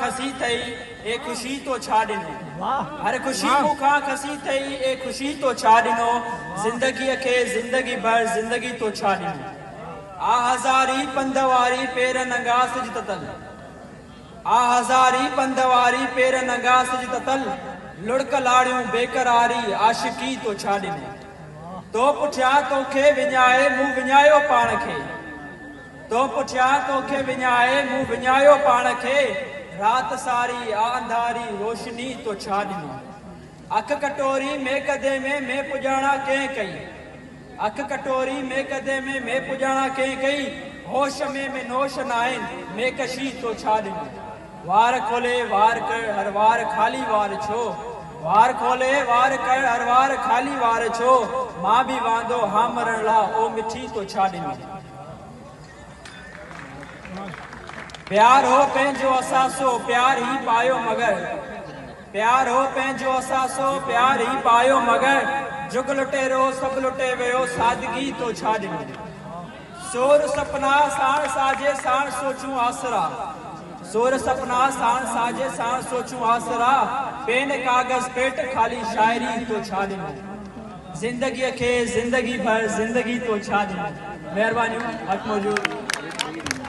खसी थई ए खुशी तो छा ॾिनो। हर खुशी मूंखां खसी थई ए खुशी तो छा ॾिनो। ज़िंदगीअ खे ज़िंदगी भर ज़िंदगी तो छा ॾिनो। आ हज़ारी पंध वारी पेर नंगा सिज ततल। आ हज़ारी पंध वारी पेर नंगा सिज ततल। लुड़क लाड़ियूं बेकरारी आशिकी तो छा ॾिनो। तो पुठियां तोखे विञाए मूं विञायो पाण खे। तो पुठियां तोखे विञाए मूं विञायो पाण खे। रात सारी आ अंधारी रोशनी तो छा ॾिनो। अख कटोरी में कदे में पुॼाणा कंहिं कई। अख कटोरी में कदे में पुॼाणा कंहिं कई। होश में नोश नाहिन में कशी तो छा ॾिनो। वार खोले वार कर हर वार खाली वार छो। वार खोले वार कर हर वार खाली वार छो। मां भी वांदो हाँ मरण ला ओ मिठी तो छा ॾिनो। प्यार हो पंहिंजो असासो प्यार ही पायो मगर। प्यार हो पंहिंजो असासो प्यार ही पायो मगर। जुग लुटेरो सब लुटे वियो सादगी तो छा ॾिनो। सोर सपना साण साजे साण सोचूं आसरा। सोर सपना साण साजे साण सोचूं आसरा। पेन कागज पेट खाली शायरी तो छा ॾिनो। ज़िंदगीअ खे ज़िंदगी भर ज़िंदगी तो छा ॾिनो। महिरबानी हक़ मौजूद।